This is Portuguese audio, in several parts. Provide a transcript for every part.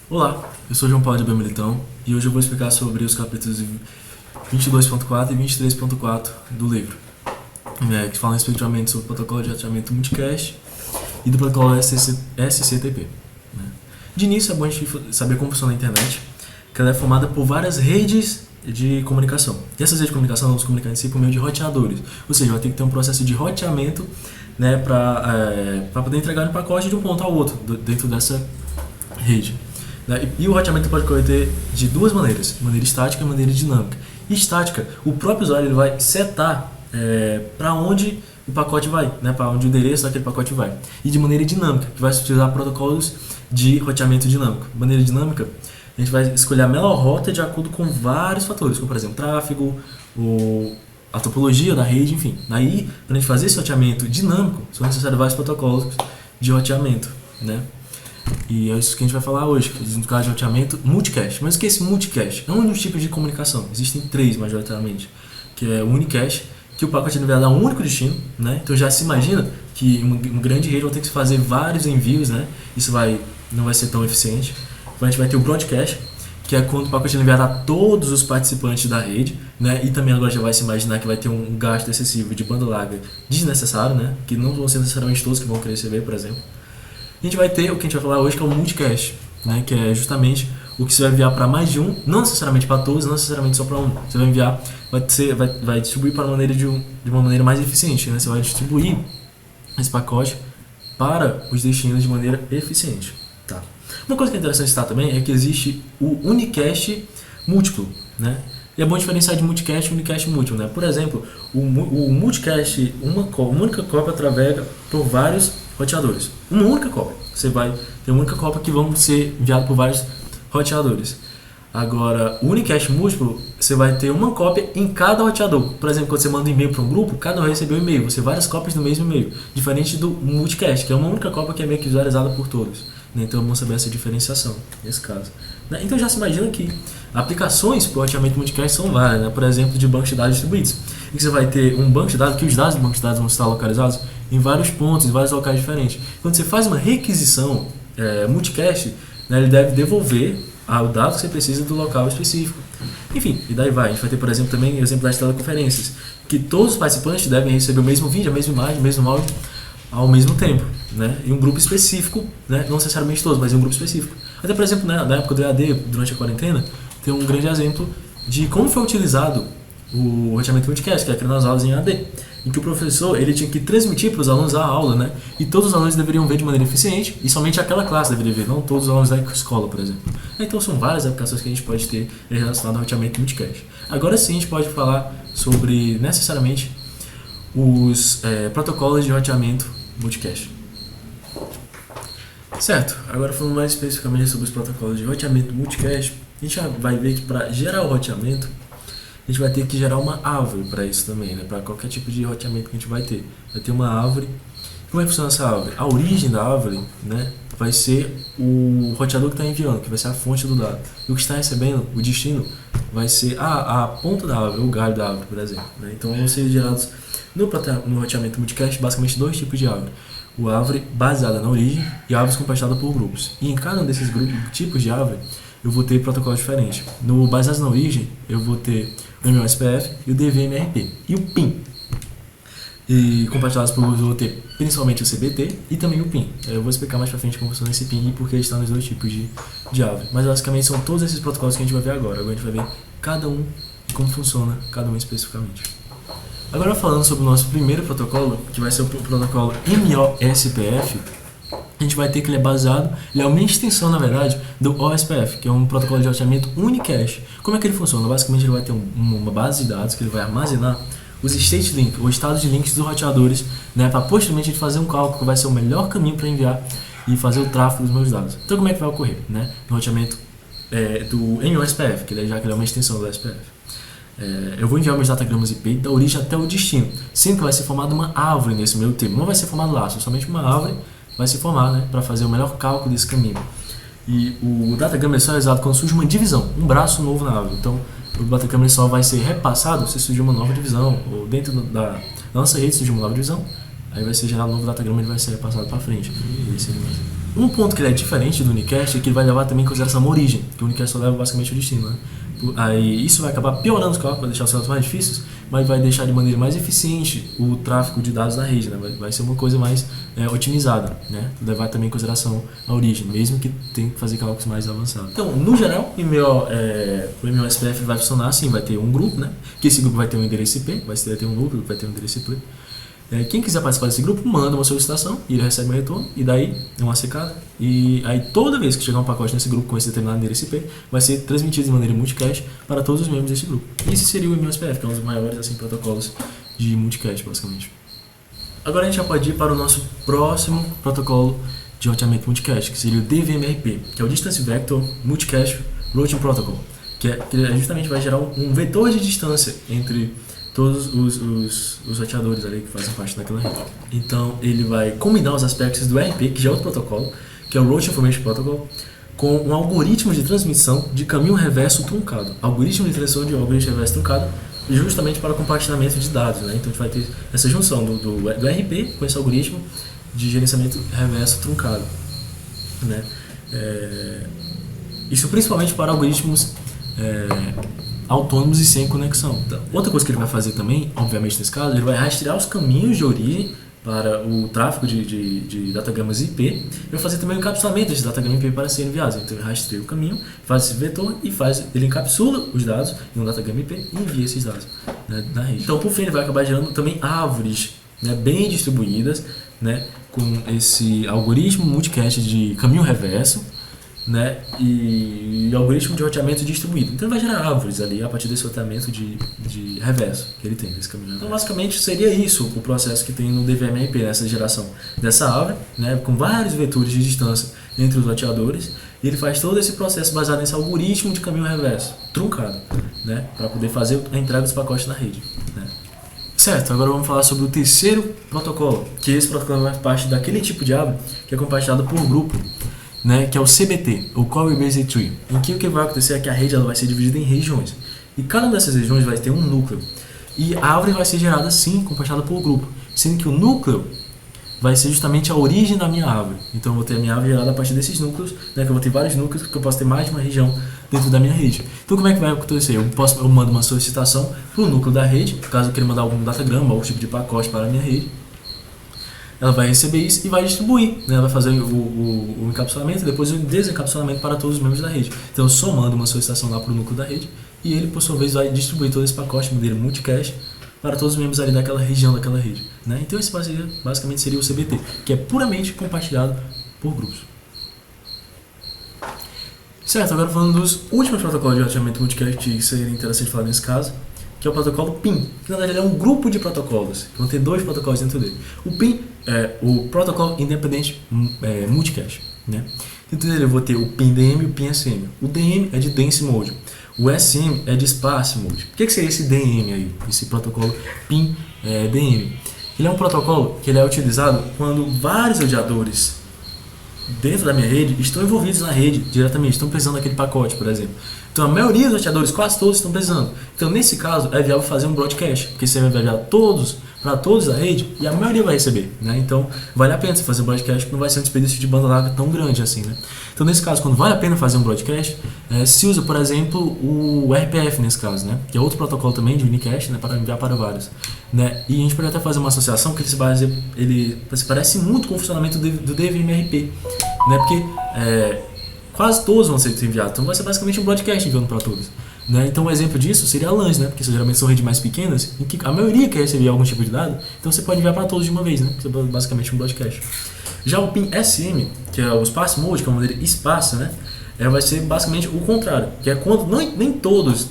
Olá, eu sou João Paulo de Abreu Militão e hoje eu vou explicar sobre os capítulos 22.4 e 23.4 do livro, que falam respectivamente sobre o protocolo de roteamento multicast e do protocolo SCTP. Né? De início, é bom a gente saber como funciona a internet, que ela é formada por várias redes de comunicação. E essas redes de comunicação vão se comunicar em si por meio de roteadores, ou seja, vai ter que ter um processo de roteamento, né, para poder entregar um pacote de um ponto ao outro dentro dessa rede. E o roteamento pode ocorrer de duas maneiras, maneira estática e maneira dinâmica. Estática, o próprio usuário ele vai setar para onde o pacote vai, né, para onde o endereço daquele pacote vai. E de maneira dinâmica, que vai se utilizar protocolos de roteamento dinâmico. De maneira dinâmica, a gente vai escolher a melhor rota de acordo com vários fatores, como por exemplo tráfego, a topologia da rede, enfim. Daí, para a gente fazer esse roteamento dinâmico, são necessários vários protocolos de roteamento, né? E é isso que a gente vai falar hoje, no caso de roteamento multicast. Mas o que é esse multicast? É um dos tipos de comunicação. Existem três, majoritariamente, que é o unicast, que o pacote é enviado a um único destino, né? Então já se imagina que uma grande rede vai ter que fazer vários envios, né? Isso não vai ser tão eficiente. Então a gente vai ter o broadcast, que é quando o pacote é enviado a todos os participantes da rede, né? E também agora já vai se imaginar que vai ter um gasto excessivo de banda larga desnecessário, né? Que não vão ser necessariamente todos que vão querer receber, por exemplo. A gente vai ter o que a gente vai falar hoje, que é o multicast, né? Que é justamente o que você vai enviar para mais de um, não necessariamente para todos, não necessariamente só para um. Você vai enviar, vai distribuir de uma maneira mais eficiente, né? Você vai distribuir esse pacote para os destinos de maneira eficiente. Tá. Uma coisa que é interessante citar também é que existe o unicast múltiplo, né? E é bom diferenciar de multicast e unicast múltiplo, né? Por exemplo, o multicast, uma única cópia através por vários roteadores. Uma única cópia. Você vai ter uma única cópia que vão ser enviadas por vários roteadores. Agora, o unicast múltiplo, você vai ter uma cópia em cada roteador. Por exemplo, quando você manda um e-mail para um grupo, cada um recebeu um e-mail. Você tem várias cópias do mesmo e-mail. Diferente do multicast, que é uma única cópia que é meio que visualizada por todos. Então, vamos saber essa diferenciação nesse caso. Então, já se imagina que aplicações para o roteamento multicast são várias. Né? Por exemplo, de bancos de dados distribuídos. Em que você vai ter um banco de dados, que os dados do banco de dados vão estar localizados em vários pontos, em vários locais diferentes. Quando você faz uma requisição multicast, né, ele deve devolver o dado que você precisa do local específico. Enfim, e daí vai. A gente vai ter, por exemplo, também o exemplo das teleconferências, que todos os participantes devem receber o mesmo vídeo, a mesma imagem, o mesmo áudio ao mesmo tempo, né? Em um grupo específico, né? Não necessariamente todos, mas em um grupo específico. Até, por exemplo, né, na época do EAD, durante a quarentena, tem um grande exemplo de como foi utilizado o roteamento multicast, que é aqui nas aulas em EAD, em que o professor ele tinha que transmitir para os alunos a aula, né? E todos os alunos deveriam ver de maneira eficiente e somente aquela classe deveria ver, não todos os alunos da escola, por exemplo. Então são várias aplicações que a gente pode ter relacionadas ao roteamento multicast. Agora sim a gente pode falar sobre necessariamente os protocolos de roteamento multicast. Certo, agora falando mais especificamente sobre os protocolos de roteamento multicast, a gente já vai ver que para gerar o roteamento a gente vai ter que gerar uma árvore para isso também, né? Para qualquer tipo de roteamento que a gente vai ter. Vai ter uma árvore. Como é que funciona essa árvore? A origem da árvore, né, vai ser o roteador que está enviando, que vai ser a fonte do dado. E o que está recebendo, o destino, vai ser a ponta da árvore, o galho da árvore, por exemplo. Né? Então vão ser gerados no roteamento multicast basicamente dois tipos de árvore. O árvore baseada na origem e árvores compartilhadas por grupos. E em cada um desses tipos de árvore, eu vou ter protocolos diferentes. No baseado na origem, eu vou ter o MOSPF e o DVMRP. E o PIN. E compartilhados por grupos, eu vou ter principalmente o CBT e também o PIN. Eu vou explicar mais pra frente como funciona esse PIN e por que ele está nos dois tipos de árvore. Mas basicamente são todos esses protocolos que a gente vai ver agora. Agora a gente vai ver cada um e como funciona cada um especificamente. Agora falando sobre o nosso primeiro protocolo, que vai ser o protocolo MOSPF, a gente vai ter que ele é baseado, ele é uma extensão, na verdade, do OSPF, que é um protocolo de roteamento unicast. Como é que ele funciona? Basicamente ele vai ter uma base de dados que ele vai armazenar os state links, ou estados de links dos roteadores, né, para posteriormente ele fazer um cálculo que vai ser o melhor caminho para enviar e fazer o tráfego dos meus dados. Então como é que vai ocorrer? Né? No roteamento do MOSPF, já que ele é uma extensão do OSPF. Eu vou enviar meus datagramas IP da origem até o destino, sendo que vai ser formada uma árvore nesse meio termo. Não vai ser formado laço, somente uma árvore vai se formar, né, para fazer o melhor cálculo desse caminho. E o datagrama só é usado quando surge uma divisão, um braço novo na árvore. Então, o datagrama só vai ser repassado se surgir uma nova divisão, ou dentro da nossa rede surgir uma nova divisão, aí vai ser gerado um novo datagrama e ele vai ser repassado para frente. Um ponto que ele é diferente do unicast é que ele vai levar também em consideração a origem, que o unicast só leva basicamente o destino, né? Aí isso vai acabar piorando os cálculos, vai deixar os cálculos mais difíceis, mas vai deixar de maneira mais eficiente o tráfego de dados na rede, né? Vai ser uma coisa mais otimizada, né? Levar também em consideração a origem, mesmo que tenha que fazer cálculos mais avançados. Então, no geral, o e-mail SPF vai funcionar assim, vai ter um grupo, né? Que esse grupo vai ter um endereço IP, vai ter um núcleo que vai ter um endereço IP. Quem quiser participar desse grupo, manda uma solicitação e ele recebe um retorno, e daí é uma secada. E aí toda vez que chegar um pacote nesse grupo com esse determinado endereço IP, vai ser transmitido de maneira multicast para todos os membros desse grupo. E esse seria o e-mail SPF, que é um dos maiores assim, protocolos de multicast, basicamente. Agora a gente já pode ir para o nosso próximo protocolo de roteamento multicast, que seria o DVMRP, que é o Distance Vector Multicast Routing Protocol, que justamente vai gerar um vetor de distância entre todos os roteadores ali que fazem parte daquela rede. Então ele vai combinar os aspectos do RP, que já é outro protocolo, que é o Route Information Protocol, com um algoritmo de transmissão de caminho reverso truncado. Algoritmo de transmissão de algoritmo reverso truncado, justamente para compartilhamento de dados, né? Então a gente vai ter essa junção do RP com esse algoritmo de gerenciamento reverso truncado, né? Isso principalmente para algoritmos autônomos e sem conexão. Então, outra coisa que ele vai fazer também, obviamente nesse caso, ele vai rastrear os caminhos de origem para o tráfego de datagramas IP, e vai fazer também o encapsulamento desses datagramas IP para serem enviados. Então ele rastreia o caminho, faz esse vetor e ele encapsula os dados em um datagrama IP e envia esses dados, né, na rede. Então por fim ele vai acabar gerando também árvores, né, bem distribuídas, né, com esse algoritmo multicast de caminho reverso, né, e algoritmo de roteamento distribuído. Então ele vai gerar árvores ali a partir desse roteamento de reverso que ele tem nesse caminho. Então basicamente seria isso o processo que tem no DVMRP, nessa geração dessa árvore, né, com vários vetores de distância entre os roteadores, e ele faz todo esse processo baseado nesse algoritmo de caminho reverso, truncado, né, para poder fazer a entrega dos pacotes na rede, né. Certo, agora vamos falar sobre o terceiro protocolo, que esse protocolo faz parte daquele tipo de árvore que é compartilhado por grupo, né, que é o CBT, o Core Based Tree, em que o que vai acontecer é que a rede ela vai ser dividida em regiões, e cada uma dessas regiões vai ter um núcleo, e a árvore vai ser gerada sim, compartilhada por grupo, sendo que o núcleo vai ser justamente a origem da minha árvore. Então eu vou ter a minha árvore gerada a partir desses núcleos, né, que eu vou ter vários núcleos, que eu posso ter mais de uma região dentro da minha rede. Então como é que vai acontecer? Eu mando uma solicitação para o núcleo da rede, caso eu queira mandar algum datagrama, algum tipo de pacote para a minha rede. Ela vai receber isso e vai distribuir, né? Ela vai fazer o encapsulamento e depois o desencapsulamento para todos os membros da rede. Então eu só mando uma solicitação lá para o núcleo da rede e ele, por sua vez, vai distribuir todo esse pacote de maneira multicast para todos os membros ali daquela região, daquela rede, né? Então esse basicamente seria o CBT, que é puramente compartilhado por grupos. Certo, agora falando dos últimos protocolos de roteamento multicast que seria interessante falar nesse caso, que é o protocolo PIN, que na verdade é um grupo de protocolos, que vão ter dois protocolos dentro dele. O PIN é o Protocol Independent Multicast, né? Dentro dele eu vou ter o PIN DM e o PIN SM. O DM é de Dense Mode, o SM é de Sparse Mode. O que seria esse DM aí, esse protocolo PIN DM? Ele é um protocolo que ele é utilizado quando vários roteadores dentro da minha rede estão envolvidos na rede diretamente, estão precisando daquele pacote, por exemplo. Então a maioria dos roteadores, quase todos, estão precisando. Então nesse caso é viável fazer um broadcast, porque você vai enviar todos para todos da rede e a maioria vai receber, né? Então vale a pena você fazer um broadcast, porque não vai ser um desperdício de banda larga tão grande assim, né? Então nesse caso, quando vale a pena fazer um broadcast, se usa, por exemplo, o RPF nesse caso, né? Que é outro protocolo também de unicast, né? Para enviar para vários, né? E a gente pode até fazer uma associação que ele se parece muito com o funcionamento do DVMRP, né? Porque quase todos vão ser enviados, então vai ser basicamente um broadcast enviando para todos, né? Então um exemplo disso seria a LANs, né? Porque geralmente são redes mais pequenas, em que a maioria quer receber algum tipo de dado, então você pode enviar para todos de uma vez, né? Isso é basicamente um broadcast. Já o PIN SM, que é o Sparse Mode, que é uma maneira esparsa, né? Vai ser basicamente o contrário, que é quando nem todos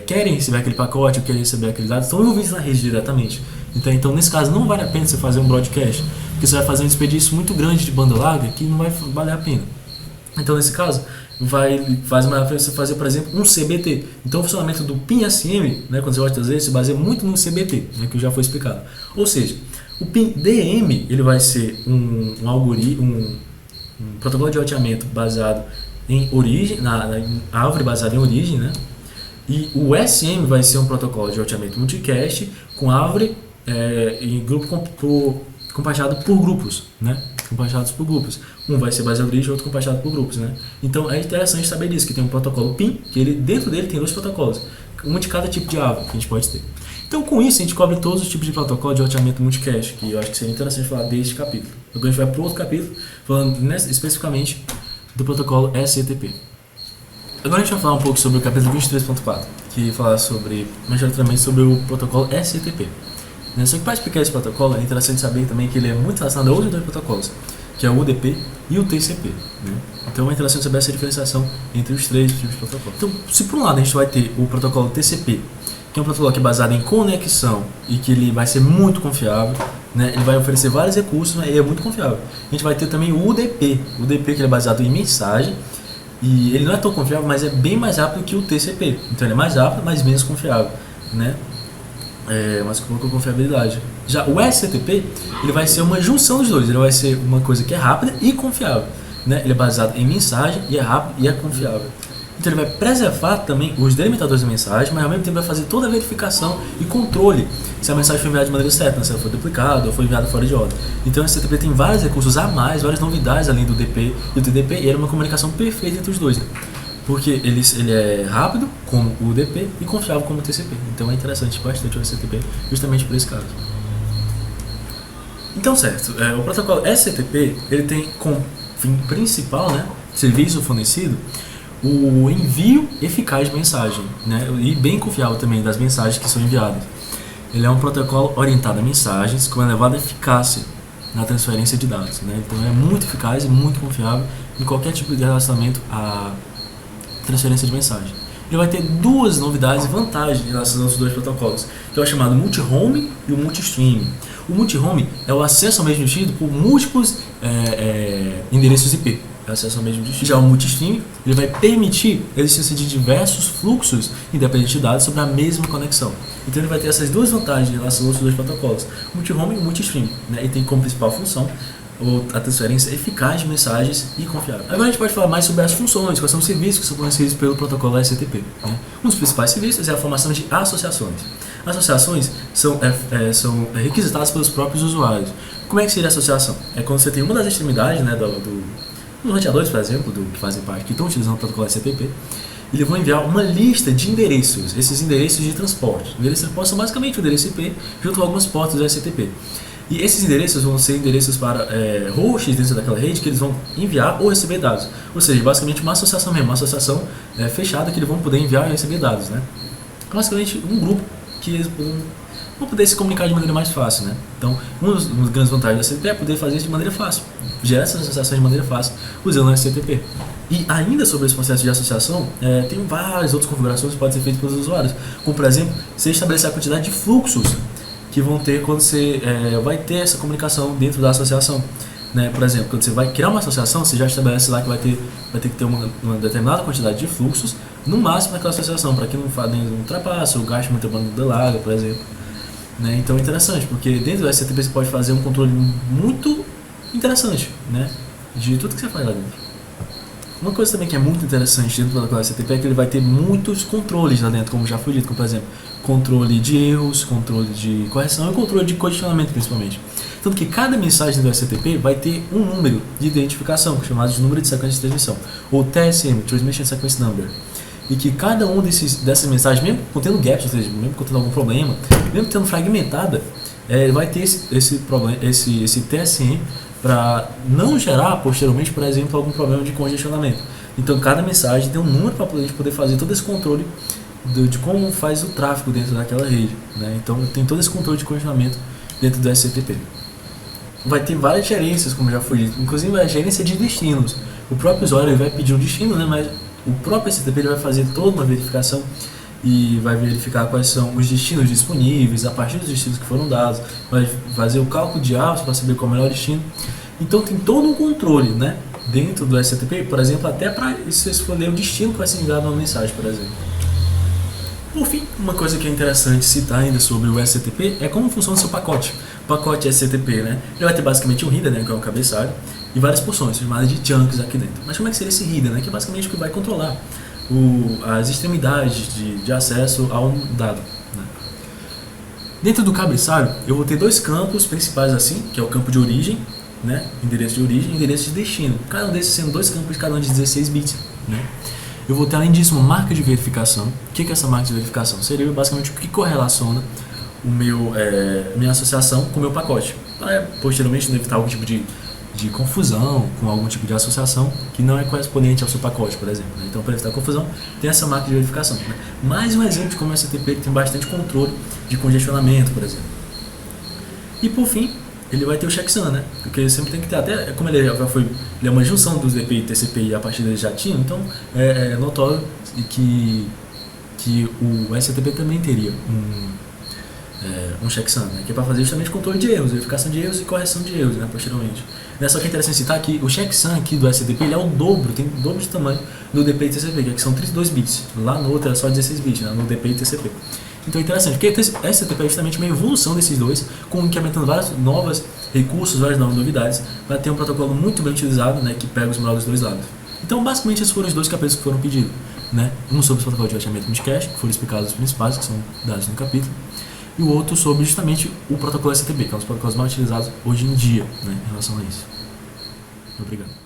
querem receber aquele pacote ou querem receber aquele dado, estão envolvidos na rede diretamente. Então nesse caso não vale a pena você fazer um broadcast, porque você vai fazer um desperdício muito grande de banda larga que não vai valer a pena. Então nesse caso faz mais a pena você fazer, por exemplo, um CBT. Então o funcionamento do PIN SM, né, quando você vai trazer, se baseia muito no CBT, né, que já foi explicado. Ou seja, o PIN DM ele vai ser um protocolo de roteamento baseado em origem, na árvore baseada em origem, né? E o SM vai ser um protocolo de roteamento multicast com árvore em grupo compartilhado por grupos, né? compartilhados por grupos. Um vai ser base origem e outro compartilhado por grupos, né? Então é interessante saber disso, que tem um protocolo PIN, que dentro dele tem 2 protocolos, um de cada tipo de aba que a gente pode ter. Então com isso a gente cobre todos os tipos de protocolo de roteamento multicast, que eu acho que seria interessante falar deste capítulo. Agora a gente vai para outro capítulo, falando especificamente do protocolo SCTP. Agora a gente vai falar um pouco sobre o capítulo 23.4, que fala majoritariamente sobre o protocolo SCTP. Só que para explicar esse protocolo é interessante saber também que ele é muito relacionado a outros 2 protocolos, que é o UDP e o TCP. Então é interessante saber essa diferenciação entre os 3 tipos de protocolo. Então, se por um lado a gente vai ter o protocolo TCP, que é um protocolo que é baseado em conexão e que ele vai ser muito confiável, né? Ele vai oferecer vários recursos, né? E é muito confiável. A gente vai ter também o UDP, que ele é baseado em mensagem, e ele não é tão confiável, mas é bem mais rápido que o TCP. Então ele é mais rápido, mas menos confiável, né? Mas com pouca confiabilidade. Já o SCTP, ele vai ser uma junção dos dois. Ele vai ser uma coisa que é rápida e confiável, né? Ele é baseado em mensagem e é rápido e é confiável. Então ele vai preservar também os delimitadores de mensagem, mas ao mesmo tempo vai fazer toda a verificação e controle se a mensagem foi enviada de maneira certa, se ela foi duplicada ou foi enviada fora de ordem. Então o SCTP tem vários recursos a mais, várias novidades além do DP e do TDP, e era uma comunicação perfeita entre os dois, né? Porque ele é rápido, como o UDP, e confiável como o TCP. Então é interessante bastante o SCTP, justamente por esse caso. Então, certo, o protocolo SCTP, ele tem como fim principal, né, serviço fornecido, o envio eficaz de mensagem, né, e bem confiável também das mensagens que são enviadas. Ele é um protocolo orientado a mensagens com elevada eficácia na transferência de dados, né? Então é muito eficaz e muito confiável em qualquer tipo de relacionamento a transferência de mensagem. Ele vai ter 2 novidades e vantagens em relação aos 2 protocolos, que é o chamado multi-home e o multi-streaming. O multi-home é o acesso ao mesmo destino por múltiplos endereços IP. É o acesso ao mesmo destino. Já o multi-streaming, ele vai permitir a existência de diversos fluxos independentes de dados sobre a mesma conexão. Então ele vai ter essas 2 vantagens em relação aos 2 protocolos, o multi-home e o multi-streaming, né? E tem como principal função a transferência eficaz de mensagens e confiável. Agora a gente pode falar mais sobre as funções, quais são os serviços que são fornecidos pelo protocolo SCTP, né? Um dos principais serviços é a formação de associações. Associações são requisitadas pelos próprios usuários. Como é que seria a associação? É quando você tem uma das extremidades, né, dos roteadores, por exemplo, que fazem parte, que estão utilizando o protocolo SCTP, eles vão enviar uma lista de endereços, esses endereços de transporte. Endereços de transporte são basicamente o endereço IP junto com algumas portas do SCTP. E esses endereços vão ser endereços para hosts dentro daquela rede que eles vão enviar ou receber dados. Ou seja, basicamente uma associação mesmo, uma associação fechada que eles vão poder enviar e receber dados, né? Basicamente um grupo que eles vão poder se comunicar de maneira mais fácil, né? Então, uma das grandes vantagens da SCTP é poder fazer isso de maneira fácil, gerar essas associações de maneira fácil usando o SCTP. E ainda sobre esse processo de associação, tem várias outras configurações que podem ser feitas pelos usuários, como por exemplo, você estabelecer a quantidade de fluxos que vão ter quando você vai ter essa comunicação dentro da associação, né? Por exemplo, quando você vai criar uma associação, você já estabelece lá que vai ter que ter uma determinada quantidade de fluxos, no máximo naquela associação, para que não ultrapasse ou gaste muita banda larga, por exemplo, né? Então é interessante, porque dentro do SCTP você pode fazer um controle muito interessante, né, de tudo que você faz lá dentro. Uma coisa também que é muito interessante dentro do protocolo SCTP é que ele vai ter muitos controles lá dentro, como já foi dito, como por exemplo, controle de erros, controle de correção e controle de condicionamento principalmente. Tanto que cada mensagem do SCTP vai ter um número de identificação, chamado de número de sequência de transmissão, ou TSM, Transmission Sequence Number. E que cada um dessas mensagens, mesmo contendo gaps, ou seja, mesmo contendo algum problema, mesmo tendo fragmentada, vai ter esse TSM para não gerar posteriormente, por exemplo, algum problema de congestionamento. Então cada mensagem tem um número para a gente poder fazer todo esse controle de como faz o tráfego dentro daquela rede, né? Então tem todo esse controle de congestionamento dentro do SCTP. Vai ter várias gerências, como já foi dito, inclusive a gerência de destinos. O próprio usuário vai pedir um destino, né? Mas o próprio SCTP vai fazer toda uma verificação e vai verificar quais são os destinos disponíveis a partir dos destinos que foram dados, vai fazer o cálculo de alvos para saber qual é o melhor destino. Então tem todo um controle, né, dentro do SCTP, por exemplo, até para você escolher o destino que vai ser enviado uma mensagem, por exemplo. Por fim, uma coisa que é interessante citar ainda sobre o SCTP é como funciona o seu pacote. O pacote SCTP, né, ele vai ter basicamente um header, né, que é um cabeçalho, e várias porções, chamadas de chunks aqui dentro. Mas como é que seria esse header, né, que é basicamente o que vai controlar as extremidades de acesso a um dado, né? Dentro do cabeçalho, eu vou ter 2 campos principais assim, que é o campo de origem, né? Endereço de origem e endereço de destino. Cada um desses sendo dois campos de cada um de 16 bits, né? Eu vou ter, além disso, uma marca de verificação. O que é essa marca de verificação? Seria basicamente o que correlaciona minha associação com o meu pacote. Para, posteriormente, não evitar algum tipo de confusão com algum tipo de associação que não é correspondente ao seu pacote, por exemplo, né? Então, para evitar confusão, tem essa marca de verificação, né? Mais um exemplo de como o STP tem bastante controle de congestionamento, por exemplo. E, por fim, ele vai ter o checksum, né? Porque sempre tem que ter, até como ele é uma junção dos DPI e TCP e a partir dele já tinha, então é notório que o STP também teria um checksum, né? Que é para fazer justamente controle de erros, verificação de erros e correção de erros, né? Posteriormente. Só que é interessante citar que o checksum aqui do STP ele é o dobro, tem o dobro de tamanho do DPI e TCP, que são 32 bits. Lá no outro é só 16 bits, né? No DPI e TCP. Então é interessante, porque o STP é justamente uma evolução desses dois, incrementando vários novos recursos, várias novas novidades, para ter um protocolo muito bem utilizado, né? Que pega os melhores dos dois lados. Então, basicamente, esses foram os dois capítulos que foram pedidos, né? Um sobre os protocolos de roteamento multicast, que foram explicados os principais, que são dados no capítulo, e o outro sobre justamente o protocolo STP, que é um dos protocolos mais utilizados hoje em dia, né, em relação a isso. Obrigado.